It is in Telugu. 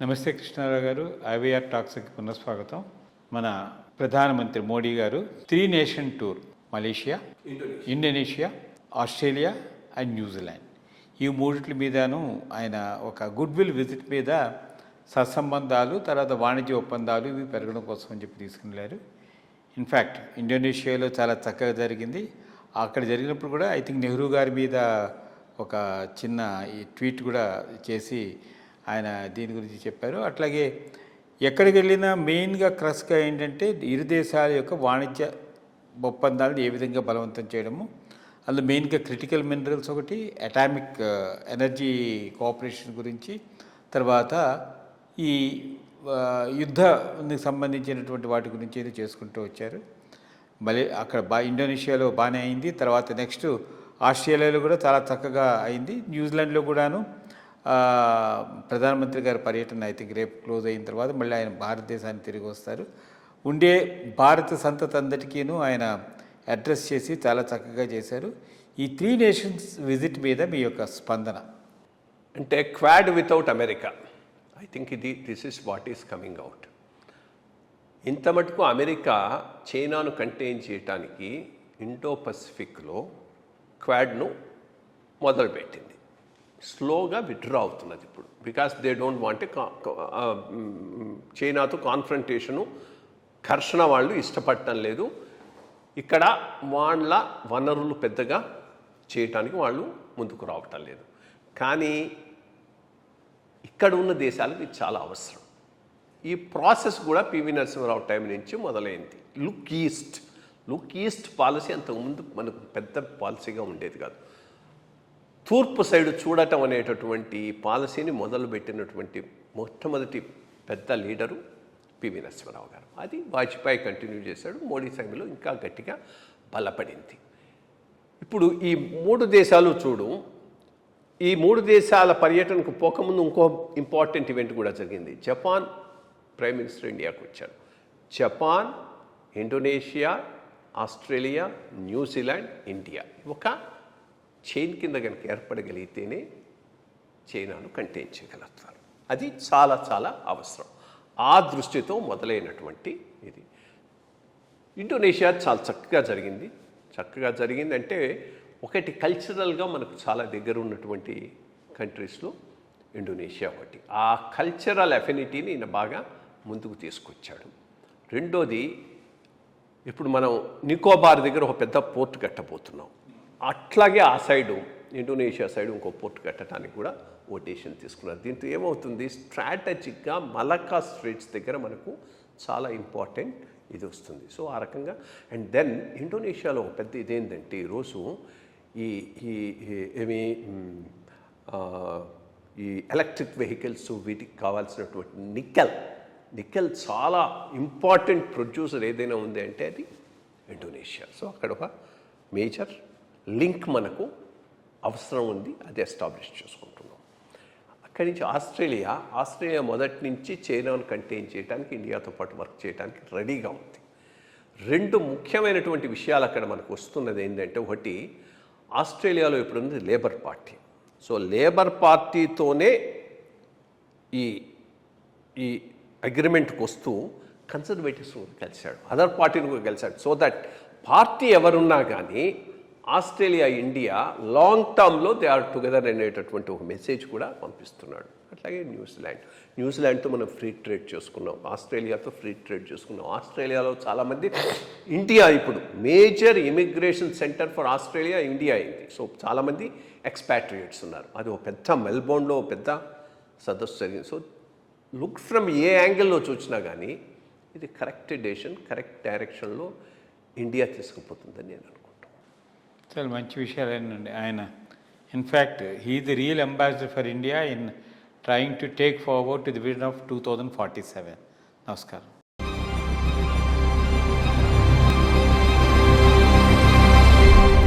నమస్తే కృష్ణారావు గారు. ఐవీఆర్ టాక్స్కి పునఃస్వాగతం. మన ప్రధానమంత్రి మోడీ గారు 3 nation tour Malaysia, Indonesia, Australia and New Zealand ఈ మూడిటి మీదను ఆయన ఒక గుడ్ విల్ విజిట్ మీద సత్సంబంధాలు, తర్వాత వాణిజ్య ఒప్పందాలు ఇవి పెరగడం కోసం అని చెప్పి తీసుకున్నారు. ఇన్ఫ్యాక్ట్ ఇండోనేషియాలో చాలా చక్కగా జరిగింది. అక్కడ జరిగినప్పుడు కూడా ఐ థింక్ నెహ్రూ గారి మీద ఒక చిన్న ఈ ట్వీట్ కూడా చేసి ఆయన దీని గురించి చెప్పారు. అట్లాగే ఎక్కడికి వెళ్ళినా మెయిన్గా క్రస్గా ఏంటంటే ఇరు దేశాల యొక్క వాణిజ్య ఒప్పందాలను ఏ విధంగా బలవంతం చేయడము, అందులో మెయిన్గా క్రిటికల్ మినరల్స్ ఒకటి, అటామిక్ ఎనర్జీ కోఆపరేషన్ గురించి, తర్వాత ఈ యుద్ధానికి సంబంధించినటువంటి వాటి గురించి అయితే చేసుకుంటూ వచ్చారు. మళ్ళీ అక్కడ ఇండోనేషియాలో బాగానే అయింది. తర్వాత నెక్స్ట్ ఆస్ట్రేలియాలో కూడా చాలా చక్కగా అయింది. న్యూజిలాండ్లో కూడాను ప్రధానమంత్రి గారి పర్యటన ఐ థింక్ రేపు క్లోజ్ అయిన తర్వాత మళ్ళీ ఆయన భారతదేశానికి తిరిగి వస్తారు. ఉండే భారత సంతతి అందరికీను ఆయన అడ్రస్ చేసి చాలా చక్కగా చేశారు. ఈ 3 నేషన్స్ విజిట్ మీద మీ యొక్క స్పందన అంటే quad without America, I think this is what is coming out. ఇంత మటుకు అమెరికా చైనాను కంటైన్ చేయడానికి ఇండో పసిఫిక్లో క్వాడ్ను మొదలుపెట్టింది. స్లోగా విత్డ్రా అవుతున్నది ఇప్పుడు, బికాస్ దే డోంట్ వాంట్ చైనాతో కాన్ఫ్రంటేషను, ఘర్షణ వాళ్ళు ఇష్టపడటం లేదు. ఇక్కడ వాళ్ళ వనరులు పెద్దగా చేయటానికి వాళ్ళు ముందుకు రావటం లేదు. కానీ ఇక్కడ ఉన్న దేశాలకు ఇది చాలా అవసరం. ఈ ప్రాసెస్ కూడా పివి నరసింహారావు టైం నుంచి మొదలైంది. లుక్ ఈస్ట్ పాలసీ అంతకుముందు మనకు పెద్ద పాలసీగా ఉండేది కాదు. తూర్పు సైడు చూడటం అనేటటువంటి పాలసీని మొదలుపెట్టినటువంటి మొట్టమొదటి పెద్ద లీడరు పివి నరసింహారావు గారు. అది వాజ్పేయి కంటిన్యూ చేశాడు. మోడీ సమయంలో ఇంకా గట్టిగా బలపడింది. ఇప్పుడు ఈ 3 దేశాలు చూడు, ఈ 3 దేశాల పర్యటనకు పోకముందు ఇంకో ఇంపార్టెంట్ ఈవెంట్ కూడా జరిగింది. జపాన్ ప్రైమ్ మినిస్టర్ ఇండియాకు వచ్చాడు. Japan, Indonesia, Australia, New Zealand, India ఒక చైన్ కింద కనుక ఏర్పడగలిగితేనే చైనాను కంటైన్ చేయగలుగుతారు. అది చాలా చాలా అవసరం. ఆ దృష్టితో మొదలైనటువంటి ఇది. ఇండోనేషియా చాలా చక్కగా జరిగింది అంటే ఒకటి కల్చరల్గా మనకు చాలా దగ్గర ఉన్నటువంటి కంట్రీస్లో ఇండోనేషియా ఒకటి. ఆ కల్చరల్ అఫినిటీని ఈయన బాగా ముందుకు తీసుకొచ్చాడు. రెండోది, ఇప్పుడు మనం నికోబార్ దగ్గర ఒక పెద్ద పోర్ట్ కట్టబోతున్నాం. అట్లాగే ఆ సైడు ఇండోనేషియా సైడు ఇంకో పోర్ట్ కట్టడానికి కూడా ఓ డెసిషన్ తీసుకున్నారు. దీంతో ఏమవుతుంది, స్ట్రాటజిక్గా మలక్కా స్ట్రేట్స్ దగ్గర మనకు చాలా ఇంపార్టెంట్ ఇది వస్తుంది. సో ఆ రకంగా. అండ్ దెన్ ఇండోనేషియాలో ఒక పెద్ద ఇదేంటంటే ఈరోజు ఈ ఎలక్ట్రిక్ వెహికల్స్, వీటికి కావాల్సినటువంటి నికెల్ చాలా ఇంపార్టెంట్ ప్రొడ్యూసర్ ఏదైనా ఉంది అంటే అది ఇండోనేషియా. సో అక్కడ ఒక మేజర్ లింక్ మనకు అవసరం ఉంది, అది ఎస్టాబ్లిష్ చేసుకుంటున్నాం. అక్కడి నుంచి ఆస్ట్రేలియా మొదటి నుంచి చైనాను కంటైన్ చేయడానికి, ఇండియాతో పాటు వర్క్ చేయడానికి రెడీగా ఉంది. 2 ముఖ్యమైనటువంటి విషయాలు అక్కడ మనకు వస్తున్నది ఏంటంటే, ఒకటి ఆస్ట్రేలియాలో ఇప్పుడు ఉంది లేబర్ పార్టీ. సో లేబర్ పార్టీతోనే ఈ అగ్రిమెంట్కి వస్తూ కన్సర్వేటివ్స్ కలిశాడు, అదర్ పార్టీని కూడా కలిశాడు. సో దట్ పార్టీ ఎవరున్నా కానీ ఆస్ట్రేలియా, ఇండియా లాంగ్ టర్మ్లో దే ఆర్ టుగెదర్ అనేటటువంటి ఒక మెసేజ్ కూడా పంపిస్తున్నాడు. అట్లాగే న్యూజిలాండ్తో మనం ఫ్రీ ట్రేడ్ చేసుకున్నాం, ఆస్ట్రేలియాతో ఫ్రీ ట్రేడ్ చేసుకున్నాం. ఆస్ట్రేలియాలో చాలామంది, ఇండియా ఇప్పుడు major immigration centre for Australia India అయింది. సో చాలామంది ఎక్స్పాట్రియేట్స్ ఉన్నారు. అది ఒక పెద్ద మెల్బోర్న్లో పెద్ద సదస్సు జరిగింది. సో లుక్ ఫ్రమ్ ఏ యాంగిల్లో చూసినా కానీ ఇది కరెక్ట్ డెసిషన్, కరెక్ట్ డైరెక్షన్లో ఇండియా తీసుకుపోతుందని నేను అనుకుంటున్నాను. చాలా మంచి విషయాలేనండి. ఆయన in fact he the real ambassador for India in trying to take forward to the vision of 2047. నమస్కారం.